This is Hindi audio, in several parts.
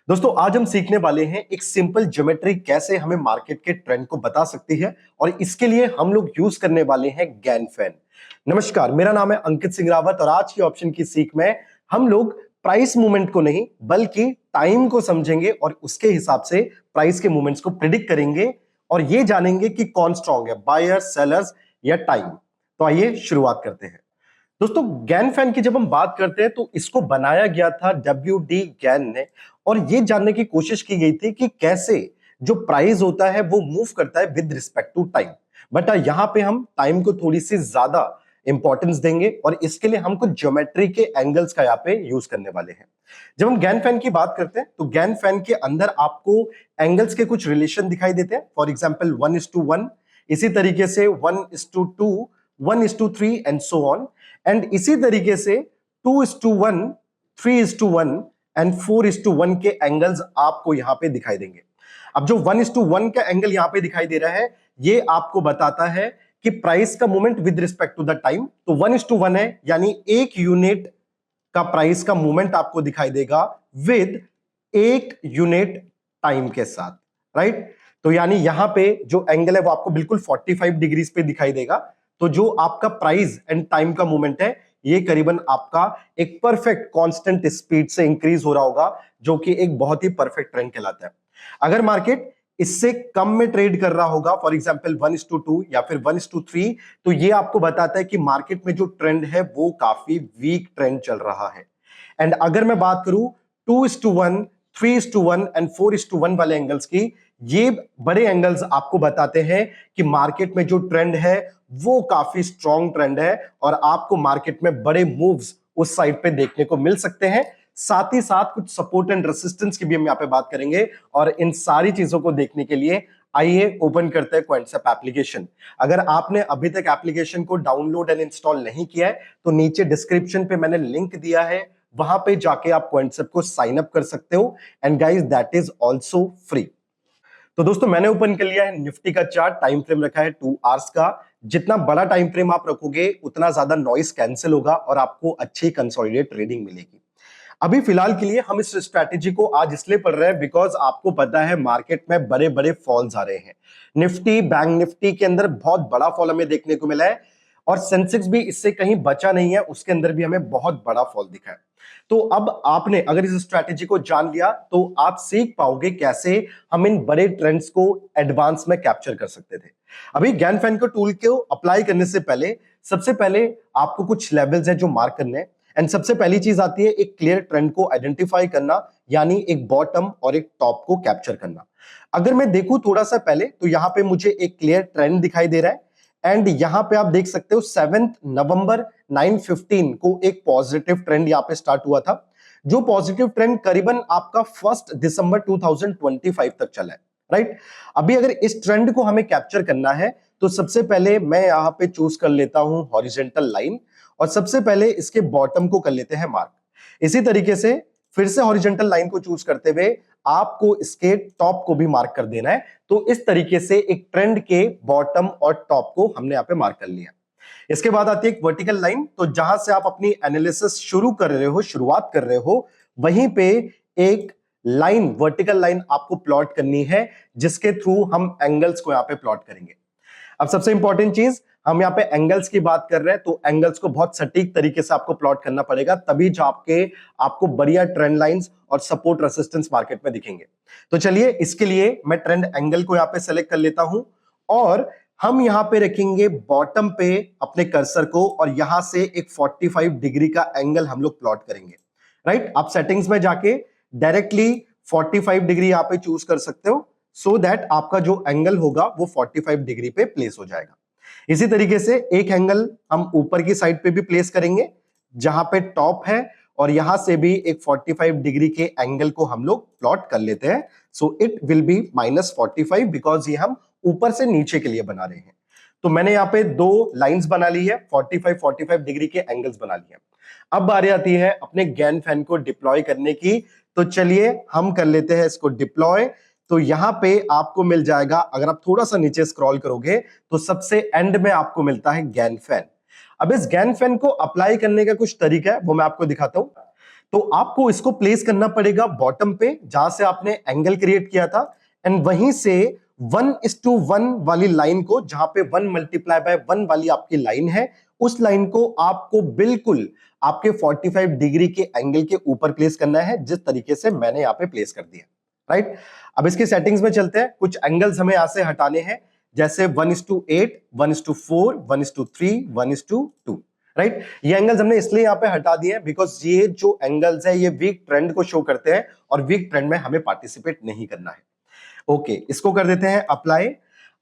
दोस्तों आज हम सीखने वाले हैं एक सिंपल ज्योमेट्री कैसे हमें मार्केट के ट्रेंड को बता सकती है और इसके लिए हम लोग यूज करने वाले हैं गैन फैन। नमस्कार, मेरा नाम है अंकित सिंह रावत और आज की ऑप्शन की सीख में हम लोग प्राइस मूवमेंट को नहीं बल्कि टाइम को समझेंगे और उसके हिसाब से प्राइस के मूवमेंट्स को प्रिडिक्ट करेंगे और ये जानेंगे कि कौन स्ट्रांग है, बायर्स, सेलर्स या टाइम। तो आइए शुरुआत करते हैं। दोस्तों गैन फैन की जब हम बात करते हैं तो इसको बनाया गया था WD गैन ने और ये जानने की कोशिश की गई थी कि कैसे जो प्राइस होता है वो मूव करता है with respect to time. But यहाँ पे हम टाइम को थोड़ी सी ज्यादा इंपॉर्टेंस देंगे और इसके लिए हम कुछ ज्योमेट्री के एंगल्स का यहाँ पे यूज करने वाले हैं। जब हम गैन फैन की बात करते हैं तो गैन फैन के अंदर आपको एंगल्स के कुछ रिलेशन दिखाई देते हैं। फॉर एग्जाम्पल 1:1, इसी तरीके से 1:2, 1:3 एंड सो ऑन। एंड इसी तरीके से 2:1, 3:1 एंड 4:1 के एंगल्स आपको यहां पे दिखाई देंगे। अब जो 1:1 का एंगल यहां पे दिखाई दे रहा है ये आपको बताता है कि प्राइस का movement with respect to the time. तो 1:1 है यानी एक यूनिट का प्राइस का मूवमेंट आपको दिखाई देगा विद एक यूनिट टाइम के साथ, राइट। तो यानी यहां पे जो एंगल है वो आपको बिल्कुल 45 डिग्रीज पे दिखाई देगा। तो जो आपका प्राइस एंड टाइम का मूवमेंट है ये करीबन आपका एक परफेक्ट कांस्टेंट स्पीड से इंक्रीज हो रहा होगा, जो कि एक बहुत ही परफेक्ट ट्रेंड कहलाता है। अगर मार्केट इससे कम में ट्रेड कर रहा होगा, फॉर एग्जांपल 1:2 या फिर 1:3, तो ये आपको बताता है कि मार्केट में जो ट्रेंड है वो काफी वीक ट्रेंड चल रहा है। एंड अगर मैं बात करूं 2:1, 3:1 एंड 4:1 वाले एंगल्स की, ये बड़े एंगल्स आपको बताते हैं कि मार्केट में जो ट्रेंड है वो काफी स्ट्रॉन्ग ट्रेंड है और आपको मार्केट में बड़े मूव्स उस साइड पे देखने को मिल सकते हैं। साथ ही साथ कुछ सपोर्ट एंड रेसिस्टेंस की भी हम यहाँ पे बात करेंगे और इन सारी चीजों को देखने के लिए आइए ओपन करते हैं क्वांटसेप एप्लीकेशन। अगर आपने अभी तक एप्लीकेशन को डाउनलोड एंड इंस्टॉल नहीं किया है तो नीचे डिस्क्रिप्शन पे मैंने लिंक दिया है, वहां पे जाके आप क्वांटसेप को साइन अप कर सकते हो and guys that is also free. तो दोस्तों मैंने ओपन कर लिया है निफ्टी का चार्ट, टाइम फ्रेम रखा है 2 आवर्स का। जितना बड़ा टाइम फ्रेम आप रखोगे उतना ज्यादा नॉइस कैंसिल होगा और आपको अच्छी कंसोलिडेट ट्रेडिंग मिलेगी। अभी फिलहाल के लिए हम इस स्ट्रैटेजी को आज इसलिए पढ़ रहे हैं बिकॉज आपको पता है मार्केट में बड़े बड़े फॉल्स आ रहे हैं। निफ्टी, बैंक निफ्टी के अंदर बहुत बड़ा फॉल हमें देखने को मिला है और सेंसेक्स भी इससे कहीं बचा नहीं है, उसके अंदर भी हमें बहुत बड़ा फॉल दिखा है। तो अब आपने अगर इस स्ट्रैटेजी को जान लिया तो आप सीख पाओगे कैसे हम इन बड़े ट्रेंड्स को एडवांस में कैप्चर कर सकते थे। अभी गैन फैन को टूल को अप्लाई करने से पहले सबसे पहले आपको कुछ लेवल्स हैं जो मार्क करने हैं। एंड सबसे पहली चीज आती है एक क्लियर ट्रेंड को आइडेंटिफाई करना, यानी एक बॉटम और एक टॉप को कैप्चर करना। अगर मैं देखूं थोड़ा सा पहले तो यहां पे मुझे एक क्लियर ट्रेंड दिखाई दे रहा है एंड यहां पे आप देख सकते हो 7 नवंबर 9:15 को एक पॉजिटिव ट्रेंड यहां पे स्टार्ट हुआ था, जो पॉजिटिव ट्रेंड करीबन आपका 1 दिसंबर 2025 तक चला है, राइट। अभी अगर इस ट्रेंड को हमें कैप्चर करना है तो सबसे पहले मैं यहां पे चूज कर लेता हूं हॉरिजॉन्टल लाइन और सबसे पहले इसके बॉटम को कर लेते हैं मार्क। इसी तरीके से फिर से हॉरिजॉन्टल लाइन को चूज करते हुए आपको इसके टॉप को भी मार्क कर देना है। तो इस तरीके से एक ट्रेंड के बॉटम और टॉप को हमने यहां पे मार्क कर लिया। इसके बाद आती है एक वर्टिकल लाइन, तो जहां से आप अपनी एनालिसिस शुरू कर रहे हो, शुरुआत कर रहे हो, वहीं पे एक लाइन, वर्टिकल लाइन आपको प्लॉट करनी है जिसके थ्रू हम एंगल्स को यहां पे प्लॉट करेंगे। अब सबसे इंपॉर्टेंट चीज, हम यहाँ पे एंगल्स की बात कर रहे हैं तो एंगल्स को बहुत सटीक तरीके से आपको प्लॉट करना पड़ेगा, तभी जो आपको बढ़िया ट्रेंड लाइंस और सपोर्ट रेसिस्टेंस मार्केट में दिखेंगे। तो चलिए इसके लिए मैं ट्रेंड एंगल को यहाँ पे सेलेक्ट कर लेता हूं और हम यहां पे रखेंगे बॉटम पे अपने कर्सर को और यहां से एक 45 डिग्री का एंगल हम लोग प्लॉट करेंगे, राइट। आप सेटिंग्स में जाके डायरेक्टली 45 डिग्री यहां पे चूज कर सकते हो सो दैट आपका जो एंगल होगा वो 45 डिग्री पे प्लेस हो जाएगा। इसी तरीके से एक एंगल हम ऊपर की साइड पे भी प्लेस करेंगे जहां पे टॉप है और यहां से भी एक 45 डिग्री के एंगल को हम लोग प्लॉट कर लेते हैं। So it will be -45 because ये हम ऊपर से नीचे के लिए बना रहे हैं। तो मैंने यहां पे दो लाइंस बना ली है, 45 डिग्री के एंगल्स बना लिए। अब बारी आती है अपने गैन फैन को डिप्लॉय करने की। तो चलिए हम कर लेते हैं इसको डिप्लॉय। तो यहां पे आपको मिल जाएगा, अगर आप थोड़ा सा नीचे स्क्रॉल करोगे तो सबसे एंड में आपको मिलता है गैन फैन। अब इस गैन फैन को अप्लाई करने का कुछ तरीका है वो मैं आपको दिखाता हूं। तो आपको इसको प्लेस करना पड़ेगा बॉटम पे जहां से आपने एंगल क्रिएट किया था, एंड वहीं से 1:1 वाली लाइन को, जहां पे 1 मल्टीप्लाई बाय 1 वाली आपकी लाइन है, उस लाइन को आपको बिल्कुल आपके 45 डिग्री के एंगल के ऊपर प्लेस करना है, जिस तरीके से मैंने यहां पे प्लेस कर दिया। राइट, अब इसके सेटिंग्स में चलते हैं। कुछ एंगल्स हमें यहां से हटाने हैं, जैसे 1:8, 1:4, 1:3, 1:2। राइट, ये एंगल्स हमने इसलिए यहां पे हटा दिए हैं बिकॉज ये जो एंगल्स है ये वीक ट्रेंड को शो करते हैं और वीक ट्रेंड में हमें पार्टिसिपेट नहीं करना है। ओके, इसको कर देते हैं अप्लाई।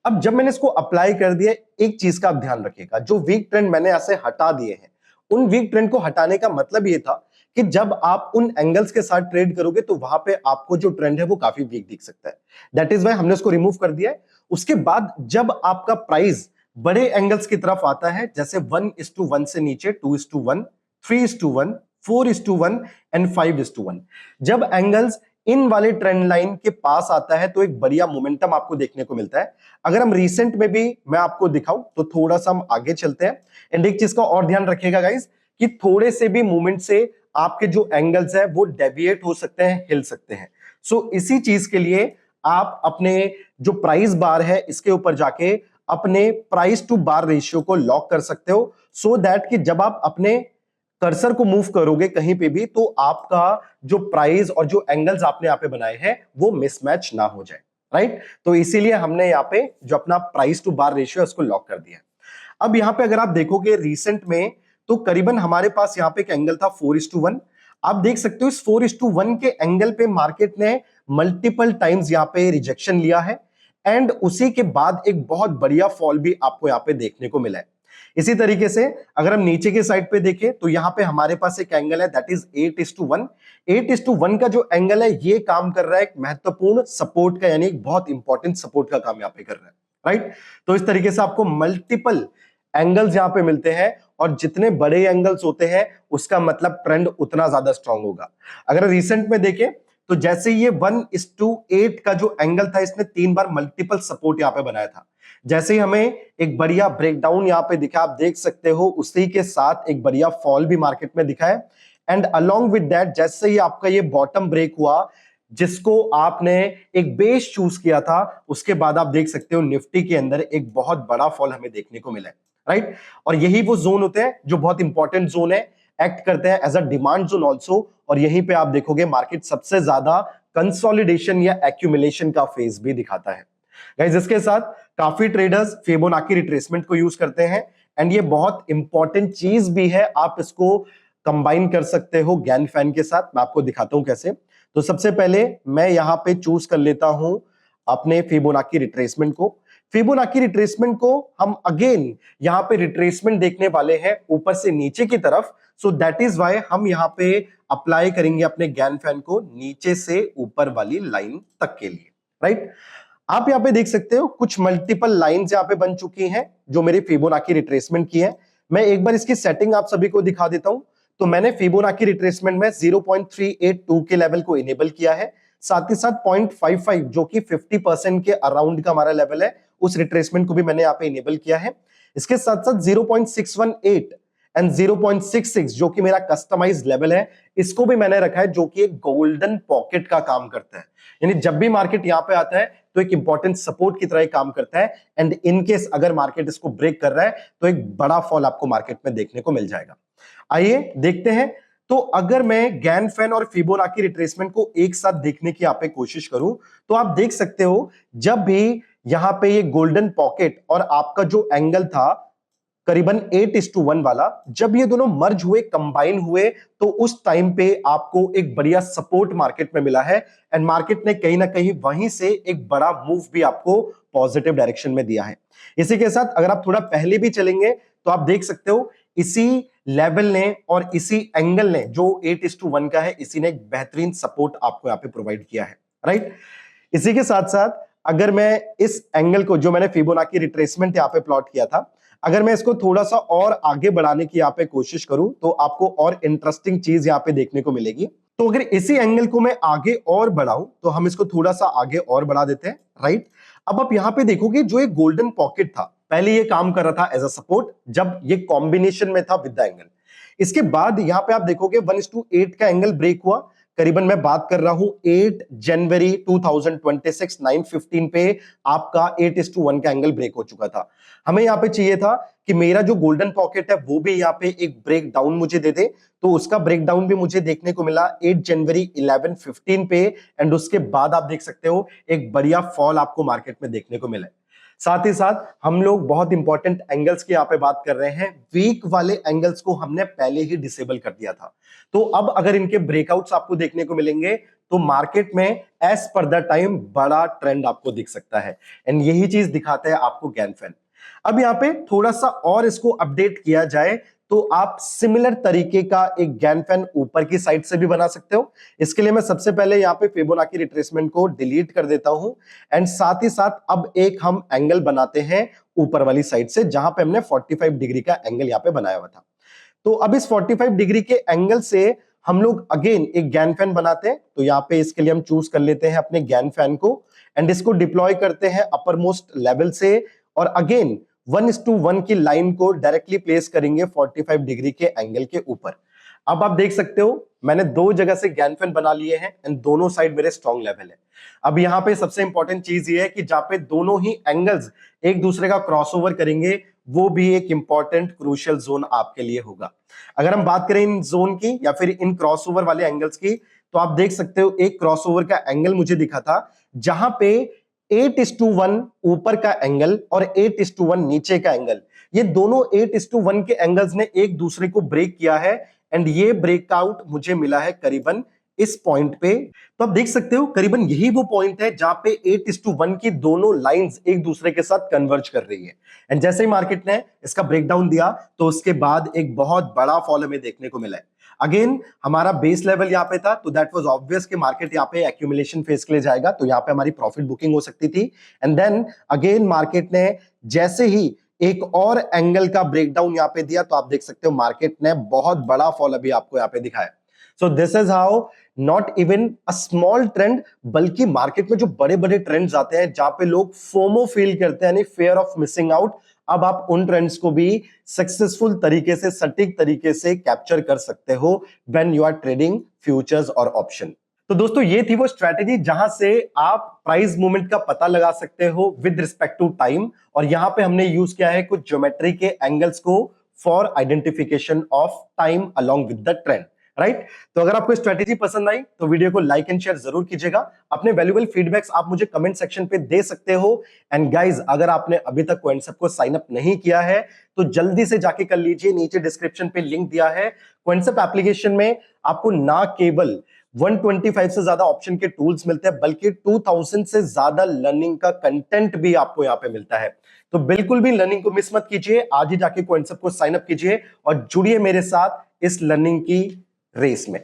अब जब मैंने इसको अप्लाई कर दिया, एक चीज का आप ध्यान रखिएगा, जो वीक ट्रेंड मैंने ऐसे हटा दिए हैं, उन वीक ट्रेंड को हटाने का मतलब ये था कि जब आप उन एंगल्स के साथ ट्रेड करोगे तो वहां पे आपको जो ट्रेंड है वो काफी वीक दिख सकता है। दैट इज वाई हमने उसको रिमूव कर दिया है। उसके बाद जब आपका प्राइस बड़े एंगल्स की तरफ आता है, जैसे 1:1 से नीचे 2:1, 3:1, 4:1 एंड 5:1, जब एंगल्स इन वाले ट्रेंड लाइन के पास आता है तो एक बढ़िया मोमेंटम आपको देखने को मिलता है। अगर हम रिसेंट में भी मैं आपको दिखाऊं तो थोड़ा सा हम आगे चलते हैं। एंड एक चीज का और ध्यान रखिएगा गाइस, कि थोड़े से भी मूवमेंट से आपके जो एंगल्स है वो डेविएट हो सकते हैं, हिल सकते हैं। सो इसी चीज के लिए आप अपने जो प्राइस बार है इसके ऊपर जाके अपने प्राइस टू बार रेशियो को लॉक कर सकते हो, सो दैट कि जब आप अपने कर्सर को मूव करोगे कहीं पे भी तो आपका जो प्राइस और जो एंगल्स आपने यहां पे बनाए हैं वो मिसमैच ना हो जाए। राइट, तो इसीलिए हमने यहाँ पे जो अपना प्राइस टू बार रेशियो है उसको लॉक कर दिया। अब यहाँ पे अगर आप देखोगे रिसेंट में, तो करीबन हमारे पास यहाँ पे एक एंगल था 4:1। आप देख सकते हो इस 4:1 के एंगल पे मार्केट ने मल्टीपल टाइम्स यहाँ पे रिजेक्शन लिया है, एंड उसी के बाद एक बहुत बढ़िया फॉल भी आपको यहाँ पे देखने को मिला है। इसी तरीके से अगर हम नीचे के साइड पे देखें तो यहां पे हमारे पास एक एंगल है, दैट इज 8:1। 8:1 का जो एंगल है ये काम कर रहा है एक महत्वपूर्ण सपोर्ट का, यानी एक बहुत इंपॉर्टेंट सपोर्ट का काम यहां पे कर रहा है। राइट, तो इस तरीके से आपको मल्टीपल एंगल्स यहां पे मिलते हैं, और जितने बड़े एंगल्स होते हैं उसका मतलब ट्रेंड उतना ज्यादा स्ट्रांग होगा। अगर रिसेंट में देखें तो जैसे ये 1:8 का जो एंगल था, इसने 3 बार मल्टीपल सपोर्ट यहां पे बनाया था। जैसे ही हमें एक बढ़िया ब्रेकडाउन यहां पे दिखा, आप देख सकते हो उसी के साथ एक बढ़िया फॉल भी मार्केट में दिखा है। एंड अलोंग विद दैट, जैसे ही आपका ये बॉटम ब्रेक हुआ, जिसको आपने एक बेस चूज किया था, उसके बाद आप देख सकते हो निफ्टी के अंदर एक बहुत बड़ा फॉल हमें देखने को मिला है। राइट, और यही वो जोन होते हैं जो बहुत इंपॉर्टेंट जोन है, एक्ट करते हैं as a demand zone also, और यहीं पे आप देखोगे मार्केट सबसे ज्यादा कंसोलिडेशन या एक्यूमुलेशन का फेज भी दिखाता है। गाइस, इसके साथ काफी ट्रेडर्स फिबोनाची रिट्रेसमेंट को यूज करते हैं, एंड ये बहुत इंपॉर्टेंट चीज भी है। आप इसको कंबाइन कर सकते हो गैन फैन के साथ। मैं आपको दिखाता हूं कैसे। तो सबसे पहले मैं यहां पे चूज कर लेता हूं अपने फिबोनाची रिट्रेसमेंट को। फिबोनाची रिट्रेसमेंट को हम अगेन यहां पे रिट्रेसमेंट देखने वाले हैं ऊपर से नीचे की तरफ, सो दैट इज वाई हम यहां पे अप्लाई करेंगे अपने गैन फैन को नीचे से ऊपर वाली लाइन तक के लिए। राइट, आप यहां पे देख सकते हो कुछ मल्टीपल लाइंस यहां पे बन चुकी हैं जो मेरी फिबोनाची रिट्रेसमेंट की है। मैं एक बार इसकी सेटिंग आप सभी को दिखा देता हूं। तो मैंने फिबोनाची रिट्रेसमेंट में 0.382 के लेवल को इनेबल किया है, साथ ही साथ 0.55 जो कि 50% के अराउंड का हमारा लेवल है, उस रिट्रेसमेंट को भी मैंने यहां पे इनेबल किया है। इसके साथ साथ 0.618 एंड 0.66 जो कि मेरा कस्टमाइज लेवल है, इसको भी मैंने रखा है, जो कि एक गोल्डन पॉकेट का काम करता है। यानी जब भी मार्केट यहां पे आता है तो एक इंपॉर्टेंट सपोर्ट की तरह काम करता है, एंड इन केस अगर मार्केट इसको ब्रेक कर रहा है तो एक बड़ा फॉल आपको मार्केट में देखने को मिल जाएगा। आइए देखते हैं। तो अगर मैं गैन फैन और फिबोनाची रिट्रेसमेंट को एक साथ देखने की यहाँ पे कोशिश करूं, तो आप देख सकते हो जब भी यहां पे ये गोल्डन पॉकेट और आपका जो एंगल था करीबन 8:1 वाला, जब ये दोनों मर्ज हुए, कंबाइन हुए, तो उस टाइम पे आपको एक बढ़िया सपोर्ट मार्केट में मिला है, एंड मार्केट ने कहीं ना कहीं वहीं से एक बड़ा मूव भी आपको पॉजिटिव डायरेक्शन में दिया है। इसी के साथ अगर आप थोड़ा पहले भी चलेंगे तो आप देख सकते हो इसी लेवल ने और इसी एंगल ने जो 8:1 का है, इसी ने एक बेहतरीन सपोर्ट आपको यहाँ पे प्रोवाइड किया है। राइट, इसी के साथ साथ अगर मैं इस एंगल को, जो मैंने फिबोनाची रिट्रेसमेंट यहाँ पे प्लॉट किया था, अगर मैं इसको थोड़ा सा और आगे बढ़ाने की यहाँ पे कोशिश करूं तो आपको और इंटरेस्टिंग चीज यहाँ पे देखने को मिलेगी। तो अगर इसी एंगल को मैं आगे और बढ़ाऊं तो हम इसको थोड़ा सा आगे और बढ़ा देते हैं। राइट, अब आप यहाँ पे देखोगे जो एक गोल्डन पॉकेट था, पहले ये काम कर रहा था एज अ सपोर्ट जब ये कॉम्बिनेशन में था विद द एंगल। इसके बाद यहां पे आप देखोगे 1:8 का एंगल ब्रेक हुआ, करीबन मैं बात कर रहा हूं 8 जनवरी 2026 9:15 पे आपका 8:1 का एंगल ब्रेक हो चुका था। हमें यहां पे चाहिए था कि मेरा जो गोल्डन पॉकेट है वो भी यहां पे एक ब्रेक डाउन मुझे दे दे, तो उसका ब्रेक डाउन भी मुझे देखने को मिला 8 जनवरी 11:15 पे, एंड उसके बाद आप देख सकते हो एक बढ़िया फॉल आपको मार्केट में देखने को मिला। साथ ही साथ हम लोग बहुत इंपॉर्टेंट एंगल्स की यहां पे बात कर रहे हैं, वीक वाले एंगल्स को हमने पहले ही डिसेबल कर दिया था। तो अब अगर इनके ब्रेकआउट्स आपको देखने को मिलेंगे तो मार्केट में एज पर द टाइम बड़ा ट्रेंड आपको दिख सकता है, एंड यही चीज दिखाता है आपको गैनफैन। अब यहां पे थोड़ा सा और इसको अपडेट किया जाए तो आप सिमिलर तरीके का एक गैनफैन ऊपर की साइड से भी बना सकते हो। इसके लिए मैं सबसे पहले यहां पे फिबोनाची रिट्रेसमेंट को डिलीट कर देता हूं, एंड साथ ही साथ अब एक हम एंगल बनाते हैं ऊपर वाली साइड से, जहां पे हमने 45 डिग्री का एंगल यहां पे बनाया हुआ था। तो अब इस 45 डिग्री के एंगल से हम लोग अगेन एक गैनफैन बनाते हैं। तो यहां पे इसके लिए हम चूज कर लेते हैं अपने गैनफैन को, एंड इसको डिप्लॉय करते हैं अपर मोस्ट लेवल से, और अगेन 1:1 की लाइन को डायरेक्टली प्लेस करेंगे 45 डिग्री के एंगल के ऊपर। अब आप देख सकते हो मैंने दो जगह से गैनफैन बना लिए हैं, एंड दोनों साइड मेरे स्ट्रॉन्ग लेवल है। अब यहां पे सबसे इंपॉर्टेंट चीज ये है कि जहां पे दोनों ही एंगल्स एक दूसरे का क्रॉसओवर करेंगे वो भी एक इंपॉर्टेंट क्रूशियल जोन आपके लिए होगा। अगर हम बात करें इन जोन की या फिर इन क्रॉसओवर वाले एंगल्स की, तो आप देख सकते हो एक क्रॉसओवर का एंगल मुझे दिखा था जहां पे 8:1 ऊपर का एंगल और 8:1 नीचे का एंगल, ये दोनों 8:1 के एंगल्स ने एक दूसरे को ब्रेक किया है, एंड ये ब्रेकआउट मुझे मिला है करीबन इस पॉइंट पे। तो आप देख सकते हो करीबन यही वो पॉइंट है जहां पे 8:1 की दोनों लाइंस एक दूसरे के साथ कन्वर्ज कर रही है, एंड जैसे ही मार्केट ने इसका ब्रेकडाउन दिया तो उसके बाद एक बहुत बड़ा फॉल हमें देखने को मिला है। अगेन हमारा बेस लेवल यहां पे था, तो दैट वाज ऑब्वियस कि मार्केट यहां पे एक्यूमुलेशन फेज के लिए जाएगा, तो यहां पे हमारी प्रॉफिट बुकिंग हो सकती थी। एंड देन अगेन मार्केट ने जैसे ही एक और एंगल का ब्रेकडाउन यहां पे दिया, तो आप देख सकते हो मार्केट ने बहुत बड़ा फॉल अभी आपको यहां पे दिखाया। So this is how not even a small trend, बल्कि मार्केट में जो बड़े बड़े ट्रेंड्स आते हैं जहां पे लोग फोमो फील करते हैं, यानी फेयर ऑफ मिसिंग आउट, अब आप उन ट्रेंड्स को भी सक्सेसफुल तरीके से, सटीक तरीके से कैप्चर कर सकते हो when you are trading futures और ऑप्शन। तो दोस्तों ये थी वो स्ट्रेटेजी जहां से आप प्राइस मूवमेंट का पता लगा सकते हो विद रिस्पेक्ट टू टाइम, और यहां पे हमने यूज किया है कुछ ज्योमेट्री के एंगल्स को for identification of time along with the trend, right. तो अगर आपको स्ट्रेटेजी पसंद आई तो वीडियो को लाइक एंड शेयर जरूर कीजिएगा। अपने वैल्यूएबल फीडबैक्स आप मुझे कमेंट सेक्शन पे दे सकते हो, एंड गाइज अगर आपने अभी तक क्विंटसेप को साइन अप नहीं किया है तो जल्दी से जाके कर लीजिए, नीचे डिस्क्रिप्शन पे लिंक दिया है। क्विंटसेप एप्लीकेशन में आपको ना केवल 125 से ज्यादा ऑप्शन के टूल्स मिलते हैं, बल्कि 2000 से ज्यादा लर्निंग का कंटेंट भी आपको यहां पे मिलता है। तो बिल्कुल भी लर्निंग को मिस मत कीजिए, आज ही जाके क्विंटसेप को साइन अप कीजिए और जुड़िए मेरे साथ इस लर्निंग की रेस में।